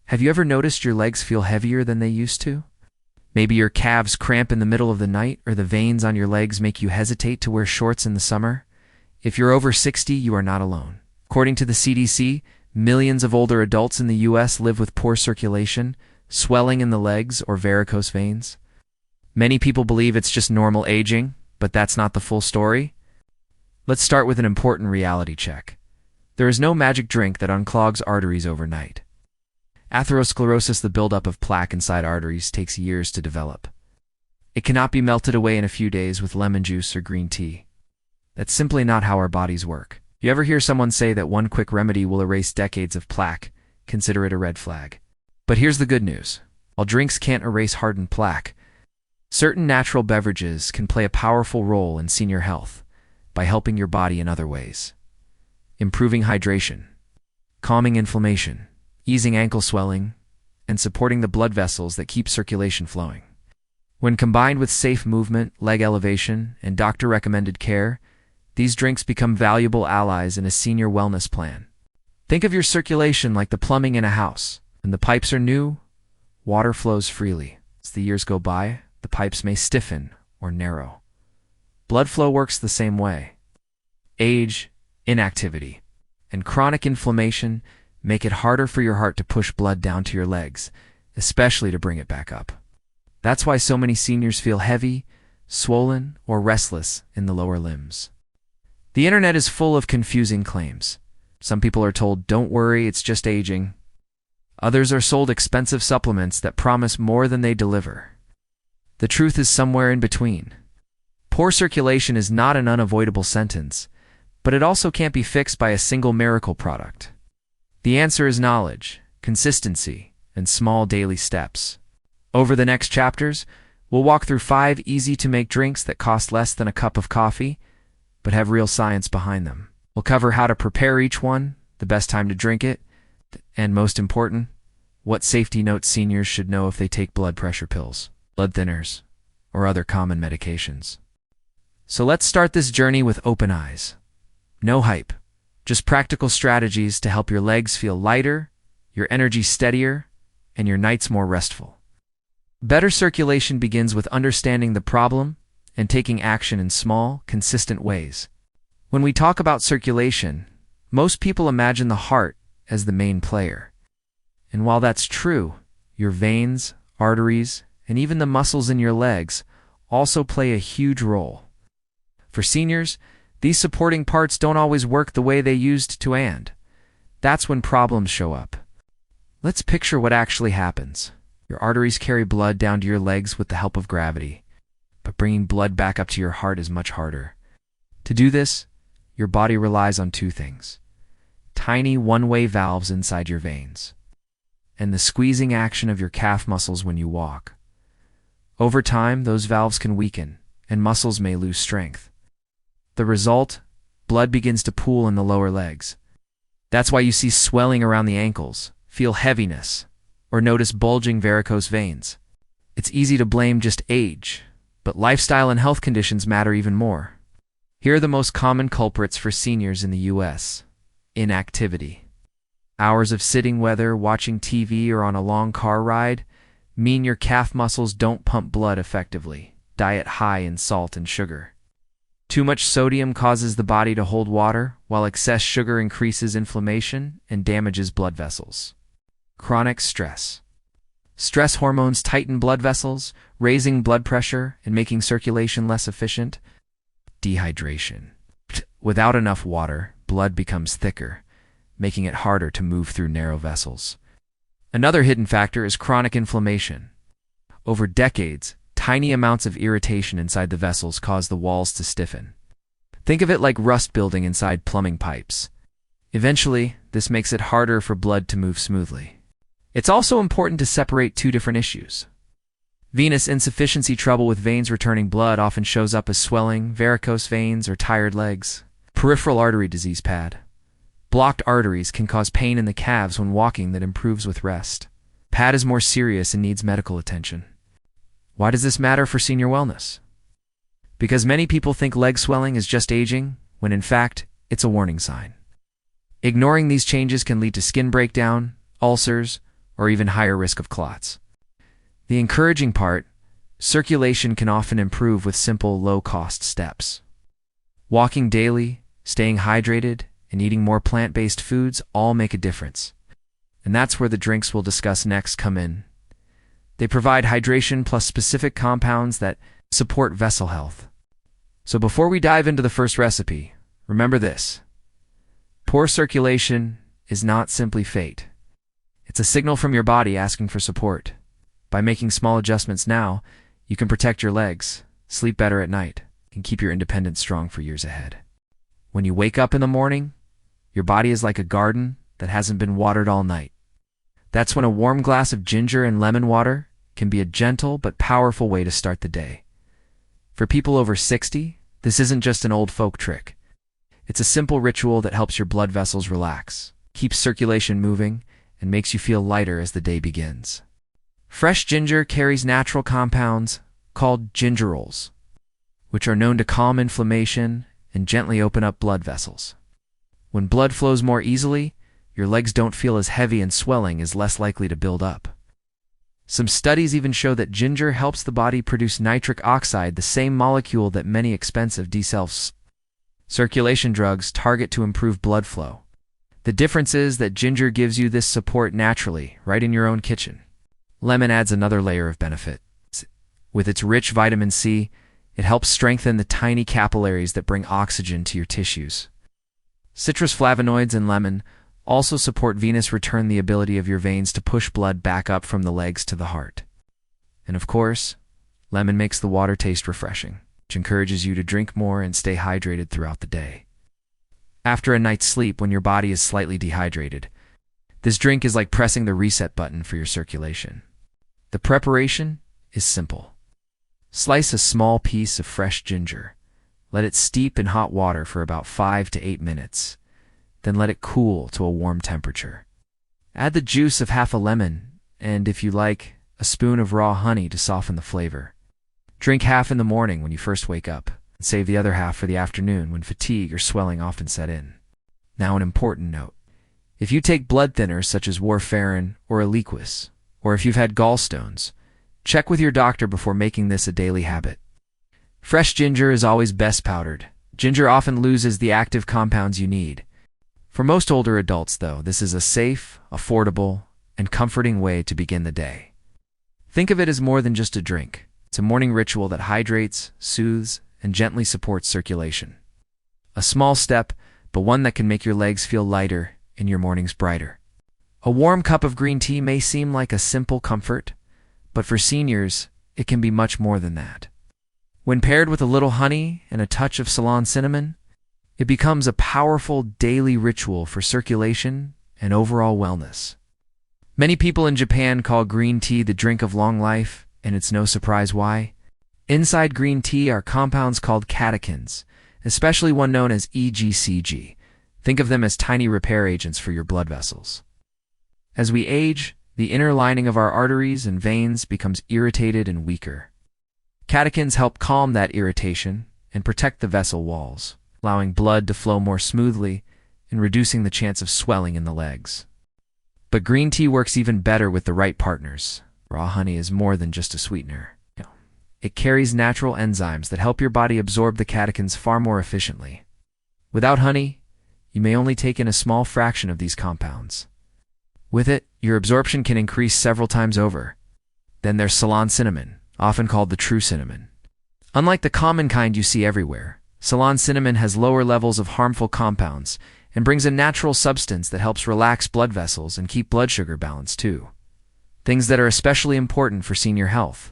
Have you ever noticed your legs feel heavier than they used to? Maybe your calves cramp in the middle of the night, or the veins on your legs make you hesitate to wear shorts in the summer? If you're over 60, you are not alone. According to the CDC, millions of older adults in the U.S. live with poor circulation, swelling in the legs, or varicose veins. Many people believe it's just normal aging, but that's not the full story. Let's start with an important reality check. There is no magic drink that unclogs arteries overnight. Atherosclerosis, the buildup of plaque inside arteries, takes years to develop. It cannot be melted away in a few days with lemon juice or green tea. That's simply not how our bodies work. You ever hear someone say that one quick remedy will erase decades of plaque? Consider it a red flag. But here's the good news. While drinks can't erase hardened plaque, certain natural beverages can play a powerful role in senior health by helping your body in other ways. Improving hydration, calming inflammation, easing ankle swelling, and supporting the blood vessels that keep circulation flowing. When combined with safe movement, leg elevation, and doctor-recommended care, these drinks become valuable allies in a senior wellness plan. Think of your circulation like the plumbing in a house. When the pipes are new, water flows freely. As the years go by, the pipes may stiffen or narrow. Blood flow works the same way. Age, inactivity, and chronic inflammation make it harder for your heart to push blood down to your legs, especially to bring it back up. That's why so many seniors feel heavy, swollen, or restless in the lower limbs. The internet is full of confusing claims. Some people are told, "Don't worry, it's just aging." Others are sold expensive supplements that promise more than they deliver. The truth is somewhere in between. Poor circulation is not an unavoidable sentence, but it also can't be fixed by a single miracle product. The answer is knowledge, consistency, and small daily steps. Over the next chapters, we'll walk through 5 easy-to-make drinks that cost less than a cup of coffee, but have real science behind them. We'll cover how to prepare each one, the best time to drink it, and most important, what safety notes seniors should know if they take blood pressure pills, blood thinners, or other common medications. So let's start this journey with open eyes. No hype. Just practical strategies to help your legs feel lighter, your energy steadier, and your nights more restful. Better circulation begins with understanding the problem and taking action in small, consistent ways. When we talk about circulation, most people imagine the heart as the main player. And while that's true, your veins, arteries, and even the muscles in your legs also play a huge role. For seniors, these supporting parts don't always work the way they used to, and that's when problems show up. Let's picture what actually happens. Your arteries carry blood down to your legs with the help of gravity, but bringing blood back up to your heart is much harder. To do this, your body relies on 2 things: tiny one-way valves inside your veins, and the squeezing action of your calf muscles when you walk. Over time, those valves can weaken, and muscles may lose strength. The result, blood begins to pool in the lower legs. That's why you see swelling around the ankles, feel heaviness, or notice bulging varicose veins. It's easy to blame just age, but lifestyle and health conditions matter even more. Here are the most common culprits for seniors in the U.S. Inactivity. Hours of sitting, whether watching TV or on a long car ride, mean your calf muscles don't pump blood effectively. Diet high in salt and sugar. Too much sodium causes the body to hold water, while excess sugar increases inflammation and damages blood vessels. Chronic stress. Stress hormones tighten blood vessels, raising blood pressure and making circulation less efficient. Dehydration. Without enough water, blood becomes thicker, making it harder to move through narrow vessels. Another hidden factor is chronic inflammation. Over decades, tiny amounts of irritation inside the vessels cause the walls to stiffen. Think of it like rust building inside plumbing pipes. Eventually, this makes it harder for blood to move smoothly. It's also important to separate 2 different issues. Venous insufficiency, trouble with veins returning blood, often shows up as swelling, varicose veins, or tired legs. Peripheral artery disease, PAD. Blocked arteries can cause pain in the calves when walking that improves with rest. PAD is more serious and needs medical attention. Why does this matter for senior wellness? Because many people think leg swelling is just aging, when in fact, it's a warning sign. Ignoring these changes can lead to skin breakdown, ulcers, or even higher risk of clots. The encouraging part, circulation can often improve with simple, low-cost steps. Walking daily, staying hydrated, and eating more plant-based foods all make a difference. And that's where the drinks we'll discuss next come in. They provide hydration plus specific compounds that support vessel health. So before we dive into the first recipe, remember this. Poor circulation is not simply fate. It's a signal from your body asking for support. By making small adjustments now, you can protect your legs, sleep better at night, and keep your independence strong for years ahead. When you wake up in the morning, your body is like a garden that hasn't been watered all night. That's when a warm glass of ginger and lemon water can be a gentle but powerful way to start the day. For people over 60, this isn't just an old folk trick. It's a simple ritual that helps your blood vessels relax, keeps circulation moving, and makes you feel lighter as the day begins. Fresh ginger carries natural compounds called gingerols, which are known to calm inflammation and gently open up blood vessels. When blood flows more easily, your legs don't feel as heavy and swelling is less likely to build up. Some studies even show that ginger helps the body produce nitric oxide, the same molecule that many expensive circulation drugs target to improve blood flow. The difference is that ginger gives you this support naturally, right in your own kitchen. Lemon adds another layer of benefit. With its rich vitamin C, it helps strengthen the tiny capillaries that bring oxygen to your tissues. Citrus flavonoids in lemon also support venous return, the ability of your veins to push blood back up from the legs to the heart. And of course, lemon makes the water taste refreshing, which encourages you to drink more and stay hydrated throughout the day. After a night's sleep, when your body is slightly dehydrated, this drink is like pressing the reset button for your circulation. The preparation is simple. Slice a small piece of fresh ginger. Let it steep in hot water for about 5 to 8 minutes. Then let it cool to a warm temperature. Add the juice of half a lemon, and if you like, a spoon of raw honey to soften the flavor. Drink half in the morning when you first wake up, and save the other half for the afternoon when fatigue or swelling often set in. Now an important note. If you take blood thinners such as warfarin or Eliquis, or if you've had gallstones, check with your doctor before making this a daily habit. Fresh ginger is always best powdered. Ginger often loses the active compounds you need. For most older adults, though, this is a safe, affordable, and comforting way to begin the day. Think of it as more than just a drink. It's a morning ritual that hydrates, soothes, and gently supports circulation. A small step, but one that can make your legs feel lighter and your mornings brighter. A warm cup of green tea may seem like a simple comfort, but for seniors, it can be much more than that. When paired with a little honey and a touch of Ceylon cinnamon, it becomes a powerful daily ritual for circulation and overall wellness. Many people in Japan call green tea the drink of long life, and it's no surprise why. Inside green tea are compounds called catechins, especially one known as EGCG. Think of them as tiny repair agents for your blood vessels. As we age, the inner lining of our arteries and veins becomes irritated and weaker. Catechins help calm that irritation and protect the vessel walls, allowing blood to flow more smoothly and reducing the chance of swelling in the legs. But green tea works even better with the right partners. Raw honey is more than just a sweetener. It carries natural enzymes that help your body absorb the catechins far more efficiently. Without honey, you may only take in a small fraction of these compounds. With it, your absorption can increase several times over. Then there's Ceylon cinnamon, often called the true cinnamon. Unlike the common kind you see everywhere, Ceylon cinnamon has lower levels of harmful compounds and brings a natural substance that helps relax blood vessels and keep blood sugar balanced too. Things that are especially important for senior health.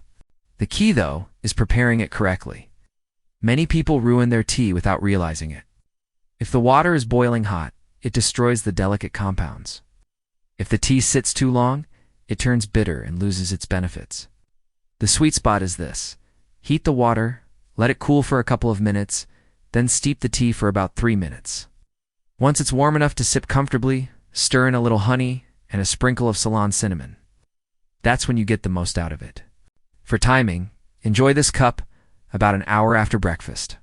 The key, though, is preparing it correctly. Many people ruin their tea without realizing it. If the water is boiling hot, it destroys the delicate compounds. If the tea sits too long, it turns bitter and loses its benefits. The sweet spot is this. Heat the water, let it cool for a couple of minutes, then steep the tea for about 3 minutes. Once it's warm enough to sip comfortably, stir in a little honey and a sprinkle of Ceylon cinnamon. That's when you get the most out of it. For timing, enjoy this cup about an hour after breakfast.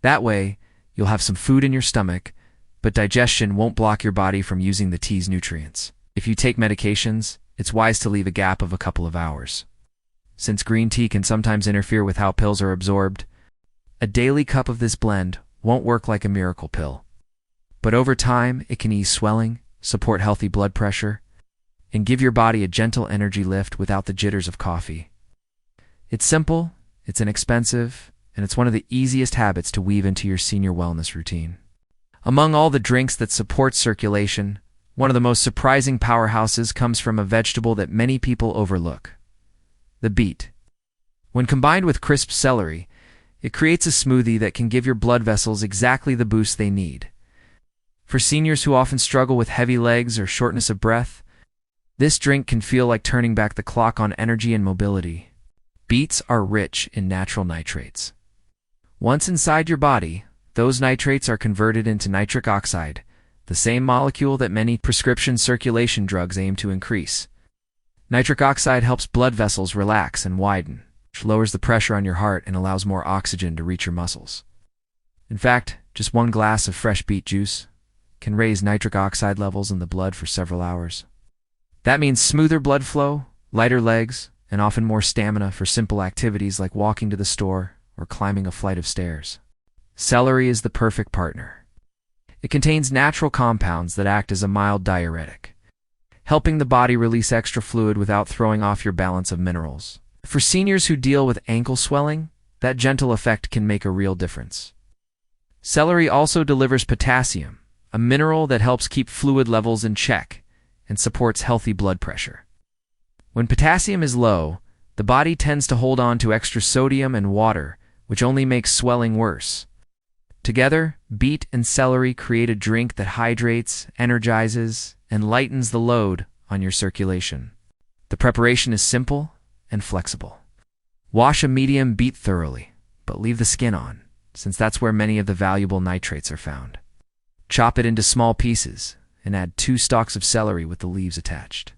That way, you'll have some food in your stomach, but digestion won't block your body from using the tea's nutrients. If you take medications, it's wise to leave a gap of a couple of hours. Since green tea can sometimes interfere with how pills are absorbed, a daily cup of this blend won't work like a miracle pill. But over time, it can ease swelling, support healthy blood pressure, and give your body a gentle energy lift without the jitters of coffee. It's simple, it's inexpensive, and it's one of the easiest habits to weave into your senior wellness routine. Among all the drinks that support circulation, one of the most surprising powerhouses comes from a vegetable that many people overlook: the beet. When combined with crisp celery, it creates a smoothie that can give your blood vessels exactly the boost they need. For seniors who often struggle with heavy legs or shortness of breath, this drink can feel like turning back the clock on energy and mobility. Beets are rich in natural nitrates. Once inside your body, those nitrates are converted into nitric oxide, the same molecule that many prescription circulation drugs aim to increase. Nitric oxide helps blood vessels relax and widen, which lowers the pressure on your heart and allows more oxygen to reach your muscles. In fact, just one glass of fresh beet juice can raise nitric oxide levels in the blood for several hours. That means smoother blood flow, lighter legs, and often more stamina for simple activities like walking to the store or climbing a flight of stairs. Celery is the perfect partner. It contains natural compounds that act as a mild diuretic, helping the body release extra fluid without throwing off your balance of minerals. For seniors who deal with ankle swelling, that gentle effect can make a real difference. Celery also delivers potassium, a mineral that helps keep fluid levels in check and supports healthy blood pressure. When potassium is low, the body tends to hold on to extra sodium and water, which only makes swelling worse. Together, beet and celery create a drink that hydrates, energizes, and lightens the load on your circulation. The preparation is simple and flexible. Wash a medium beet thoroughly, but leave the skin on, since that's where many of the valuable nitrates are found. Chop it into small pieces and add 2 stalks of celery with the leaves attached.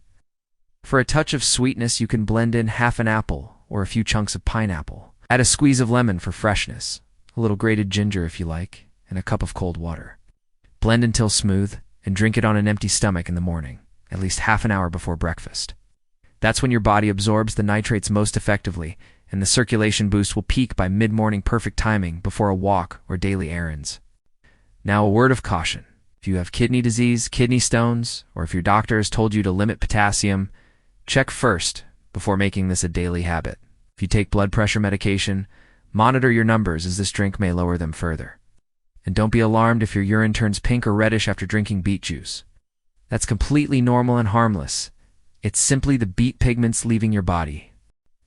For a touch of sweetness, you can blend in half an apple or a few chunks of pineapple. Add a squeeze of lemon for freshness, a little grated ginger if you like, and a cup of cold water. Blend until smooth and drink it on an empty stomach in the morning, at least half an hour before breakfast. That's when your body absorbs the nitrates most effectively, and the circulation boost will peak by mid-morning, perfect timing before a walk or daily errands. Now, a word of caution. If you have kidney disease, kidney stones, or if your doctor has told you to limit potassium, check first before making this a daily habit. If you take blood pressure medication, monitor your numbers, as this drink may lower them further. And don't be alarmed if your urine turns pink or reddish after drinking beet juice. That's completely normal and harmless. It's simply the beet pigments leaving your body.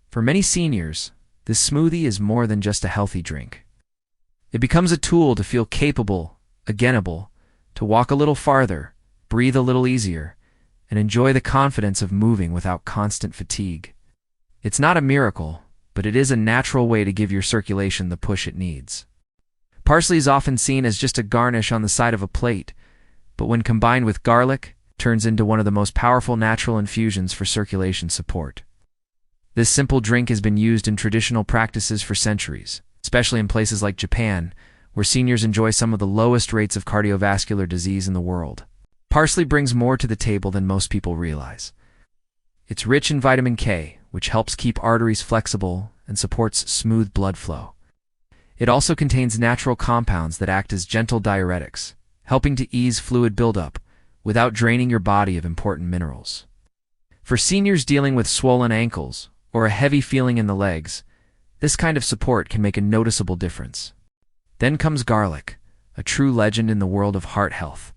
For many seniors, this smoothie is more than just a healthy drink. It becomes a tool to feel capable, againable, to walk a little farther, breathe a little easier, and enjoy the confidence of moving without constant fatigue. It's not a miracle, but it is a natural way to give your circulation the push it needs. Parsley is often seen as just a garnish on the side of a plate, but when combined with garlic, turns into one of the most powerful natural infusions for circulation support. This simple drink has been used in traditional practices for centuries, especially in places like Japan, where seniors enjoy some of the lowest rates of cardiovascular disease in the world. Parsley brings more to the table than most people realize. It's rich in vitamin K, which helps keep arteries flexible and supports smooth blood flow. It also contains natural compounds that act as gentle diuretics, helping to ease fluid buildup without draining your body of important minerals. For seniors dealing with swollen ankles or a heavy feeling in the legs, this kind of support can make a noticeable difference. Then comes garlic, a true legend in the world of heart health.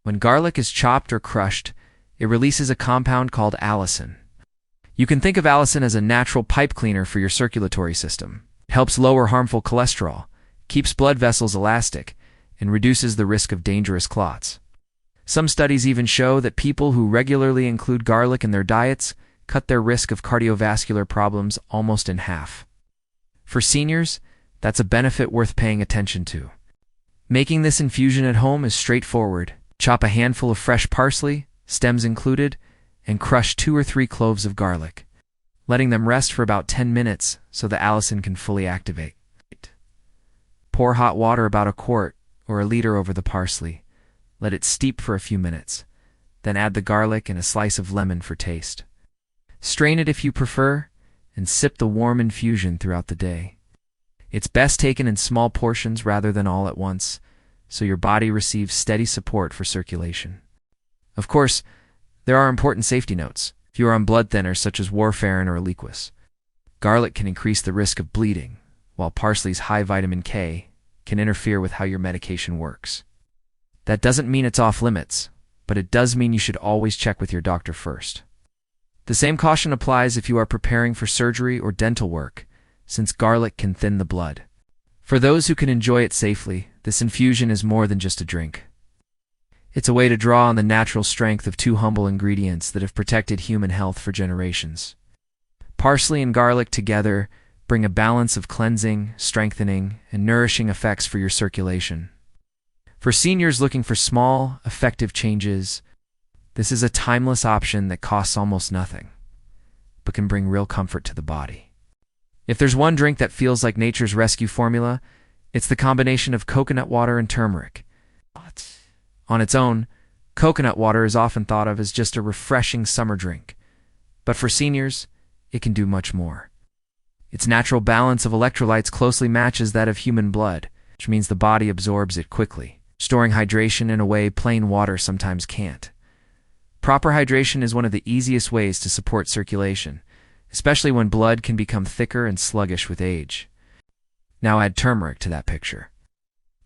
When garlic is chopped or crushed, it releases a compound called allicin. You can think of allicin as a natural pipe cleaner for your circulatory system. It helps lower harmful cholesterol, keeps blood vessels elastic, and reduces the risk of dangerous clots. Some studies even show that people who regularly include garlic in their diets cut their risk of cardiovascular problems almost in half. For seniors, that's a benefit worth paying attention to. Making this infusion at home is straightforward. Chop a handful of fresh parsley, stems included, and crush 2 or 3 cloves of garlic, letting them rest for about 10 minutes so the allicin can fully activate. Pour hot water, about a quart or a liter, over the parsley. Let it steep for a few minutes. Then add the garlic and a slice of lemon for taste. Strain it if you prefer, and sip the warm infusion throughout the day. It's best taken in small portions rather than all at once, so your body receives steady support for circulation. Of course, there are important safety notes. If you are on blood thinners such as warfarin or Eliquis, garlic can increase the risk of bleeding, while parsley's high vitamin K can interfere with how your medication works. That doesn't mean it's off limits, but it does mean you should always check with your doctor first. The same caution applies if you are preparing for surgery or dental work, since garlic can thin the blood. For those who can enjoy it safely, this infusion is more than just a drink. It's a way to draw on the natural strength of two humble ingredients that have protected human health for generations. Parsley and garlic together bring a balance of cleansing, strengthening, and nourishing effects for your circulation. For seniors looking for small, effective changes, this is a timeless option that costs almost nothing, but can bring real comfort to the body. If there's one drink that feels like nature's rescue formula, it's the combination of coconut water and turmeric. On its own, coconut water is often thought of as just a refreshing summer drink, but for seniors, it can do much more. Its natural balance of electrolytes closely matches that of human blood, which means the body absorbs it quickly, storing hydration in a way plain water sometimes can't. Proper hydration is one of the easiest ways to support circulation, especially when blood can become thicker and sluggish with age. Now add turmeric to that picture.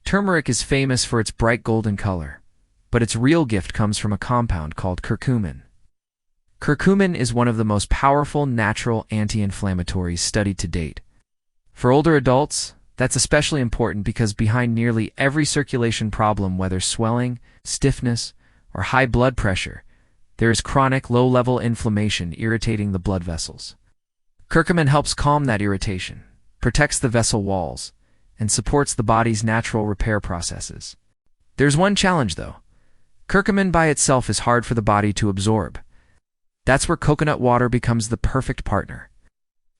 Turmeric is famous for its bright golden color, but its real gift comes from a compound called curcumin. Curcumin is one of the most powerful natural anti-inflammatories studied to date. For older adults, that's especially important because behind nearly every circulation problem, whether swelling, stiffness, or high blood pressure, there is chronic low-level inflammation irritating the blood vessels. Curcumin helps calm that irritation, protects the vessel walls, and supports the body's natural repair processes. There's one challenge, though. Curcumin by itself is hard for the body to absorb. That's where coconut water becomes the perfect partner.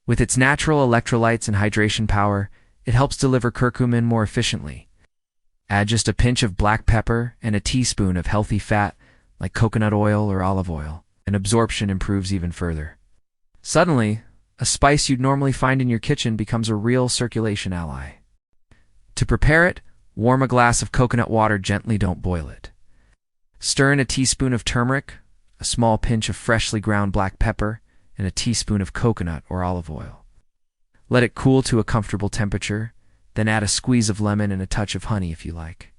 With its natural electrolytes and hydration power, it helps deliver curcumin more efficiently. Add just a pinch of black pepper and a teaspoon of healthy fat, like coconut oil or olive oil, and absorption improves even further. Suddenly, a spice you'd normally find in your kitchen becomes a real circulation ally. To prepare it, warm a glass of coconut water gently, don't boil it. Stir in a teaspoon of turmeric, a small pinch of freshly ground black pepper, and a teaspoon of coconut or olive oil. Let it cool to a comfortable temperature, then add a squeeze of lemon and a touch of honey if you like.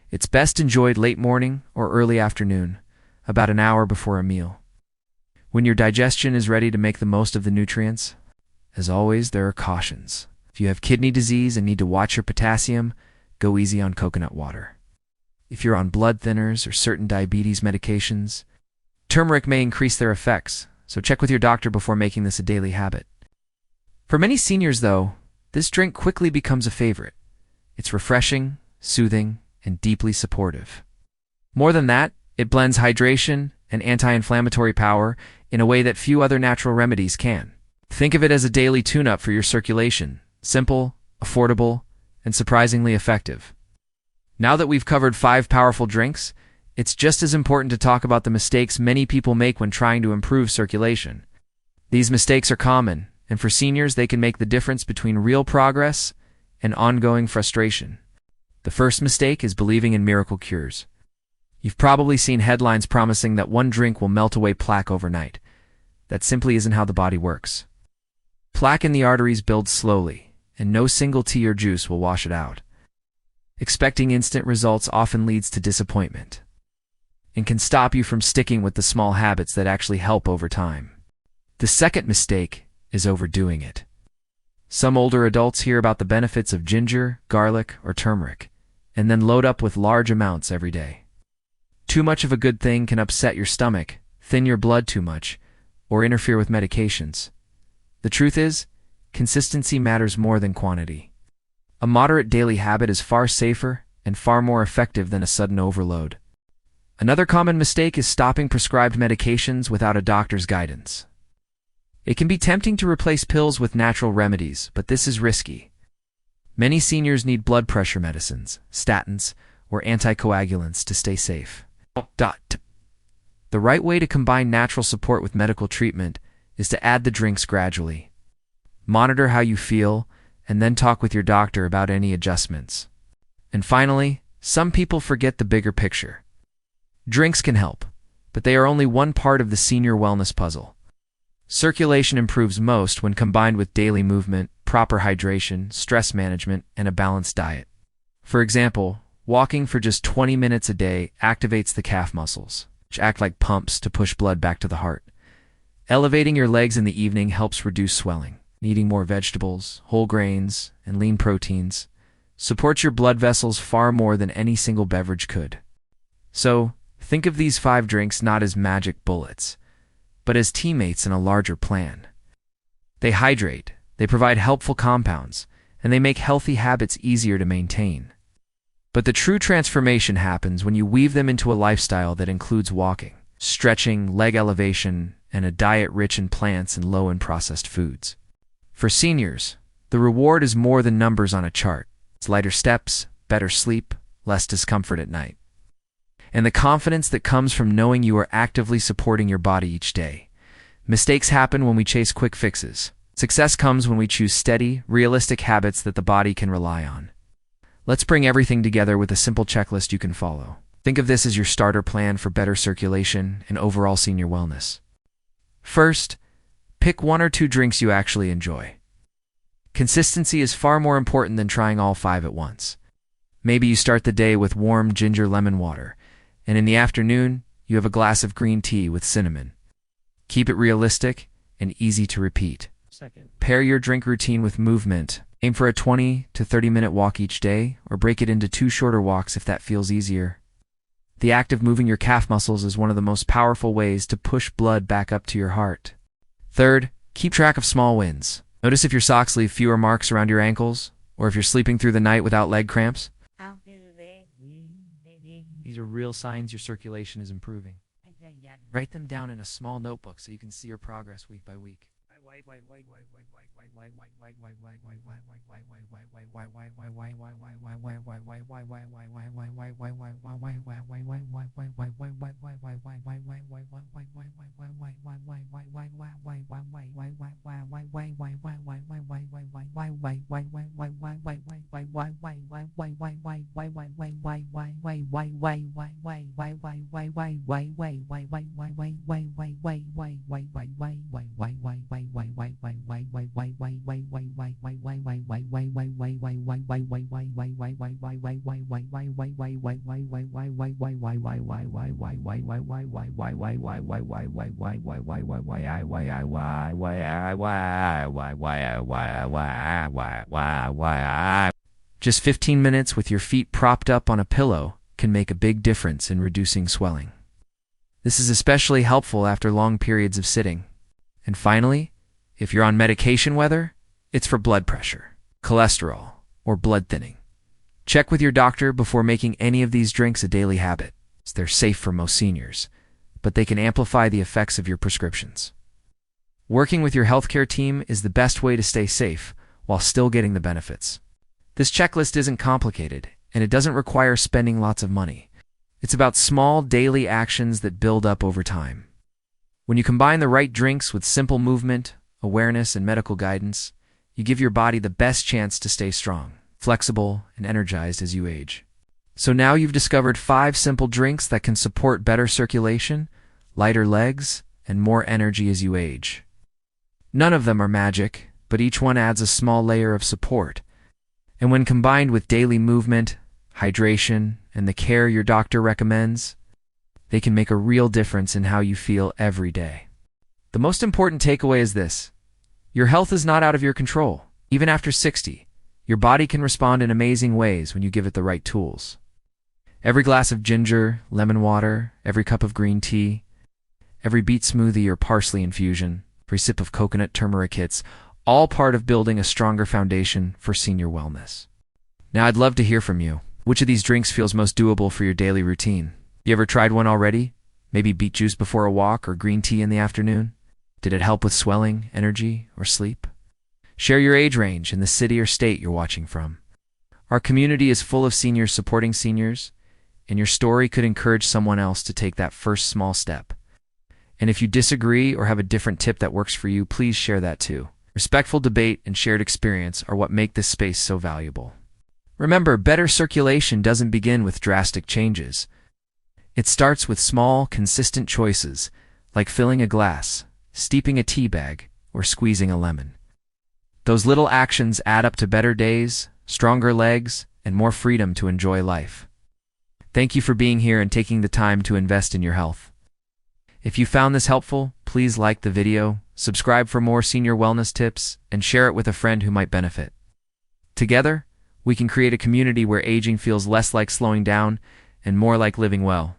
It's best enjoyed late morning or early afternoon, about an hour before a meal. When your digestion is ready to make the most of the nutrients, as always, there are cautions. If you have kidney disease and need to watch your potassium, go easy on coconut water. If you're on blood thinners or certain diabetes medications, turmeric may increase their effects, so check with your doctor before making this a daily habit. For many seniors, though, this drink quickly becomes a favorite. It's refreshing, soothing, and deeply supportive. More than that, it blends hydration and anti-inflammatory power in a way that few other natural remedies can. Think of it as a daily tune-up for your circulation. Simple, affordable, and surprisingly effective. Now that we've covered 5 powerful drinks, it's just as important to talk about the mistakes many people make when trying to improve circulation. These mistakes are common, and for seniors, they can make the difference between real progress and ongoing frustration. The first mistake is believing in miracle cures. You've probably seen headlines promising that one drink will melt away plaque overnight. That simply isn't how the body works. Plaque in the arteries builds slowly, and no single tea or juice will wash it out. Expecting instant results often leads to disappointment, and can stop you from sticking with the small habits that actually help over time. The second mistake is overdoing it. Some older adults hear about the benefits of ginger, garlic, or turmeric, and then load up with large amounts every day. Too much of a good thing can upset your stomach, thin your blood too much, or interfere with medications. The truth is, consistency matters more than quantity. A moderate daily habit is far safer and far more effective than a sudden overload. Another common mistake is stopping prescribed medications without a doctor's guidance. It can be tempting to replace pills with natural remedies, but this is risky. Many seniors need blood pressure medicines, statins, or anticoagulants to stay safe. The right way to combine natural support with medical treatment is to add the drinks gradually. Monitor how you feel, and then talk with your doctor about any adjustments. And finally, some people forget the bigger picture. Drinks can help, but they are only one part of the senior wellness puzzle. Circulation improves most when combined with daily movement, proper hydration, stress management, and a balanced diet. For example, walking for just 20 minutes a day activates the calf muscles, which act like pumps to push blood back to the heart. Elevating your legs in the evening helps reduce swelling. Eating more vegetables, whole grains, and lean proteins supports your blood vessels far more than any single beverage could. So, think of these 5 drinks not as magic bullets, but as teammates in a larger plan. They hydrate, they provide helpful compounds, and they make healthy habits easier to maintain. But the true transformation happens when you weave them into a lifestyle that includes walking, stretching, leg elevation, and a diet rich in plants and low in processed foods. For seniors, the reward is more than numbers on a chart. It's lighter steps, better sleep, less discomfort at night, and the confidence that comes from knowing you are actively supporting your body each day. Mistakes happen when we chase quick fixes. Success comes when we choose steady, realistic habits that the body can rely on. Let's bring everything together with a simple checklist you can follow. Think of this as your starter plan for better circulation and overall senior wellness. First, pick 1 or 2 drinks you actually enjoy. Consistency is far more important than trying all 5 at once. Maybe you start the day with warm ginger lemon water, and in the afternoon, you have a glass of green tea with cinnamon. Keep it realistic and easy to repeat. Second, pair your drink routine with movement. Aim for a 20 to 30-minute walk each day, or break it into 2 shorter walks if that feels easier. The act of moving your calf muscles is one of the most powerful ways to push blood back up to your heart. Third, keep track of small wins. Notice if your socks leave fewer marks around your ankles, or if you're sleeping through the night without leg cramps. These are real signs your circulation is improving. Write them down in a small notebook so you can see your progress week by week. Just 15 minutes with your feet propped up on a pillow can make a big difference in reducing swelling. This is especially helpful after long periods of sitting. And finally, if you're on medication, whether it's for blood pressure, cholesterol, or blood thinning, check with your doctor before making any of these drinks a daily habit. They're safe for most seniors, but they can amplify the effects of your prescriptions. Working with your healthcare team is the best way to stay safe while still getting the benefits. This checklist isn't complicated, and it doesn't require spending lots of money. It's about small daily actions that build up over time. When you combine the right drinks with simple movement, awareness, and medical guidance, you give your body the best chance to stay strong, flexible, and energized as you age. So now you've discovered 5 simple drinks that can support better circulation, lighter legs, and more energy as you age. None of them are magic, but each one adds a small layer of support. And when combined with daily movement, hydration, and the care your doctor recommends, they can make a real difference in how you feel every day. The most important takeaway is this: your health is not out of your control. Even after 60, your body can respond in amazing ways when you give it the right tools. Every glass of ginger, lemon water, every cup of green tea, every beet smoothie or parsley infusion, every sip of coconut turmeric hits, all part of building a stronger foundation for senior wellness. Now I'd love to hear from you. Which of these drinks feels most doable for your daily routine? You ever tried one already? Maybe beet juice before a walk or green tea in the afternoon? Did it help with swelling, energy, or sleep? Share your age range and the city or state you're watching from. Our community is full of seniors supporting seniors, and your story could encourage someone else to take that first small step. And if you disagree or have a different tip that works for you, please share that too. Respectful debate and shared experience are what make this space so valuable. Remember, better circulation doesn't begin with drastic changes. It starts with small, consistent choices, like filling a glass, steeping a tea bag, or squeezing a lemon. Those little actions add up to better days, stronger legs, and more freedom to enjoy life. Thank you for being here and taking the time to invest in your health. If you found this helpful, please like the video, subscribe for more senior wellness tips, and share it with a friend who might benefit. Together, we can create a community where aging feels less like slowing down and more like living well.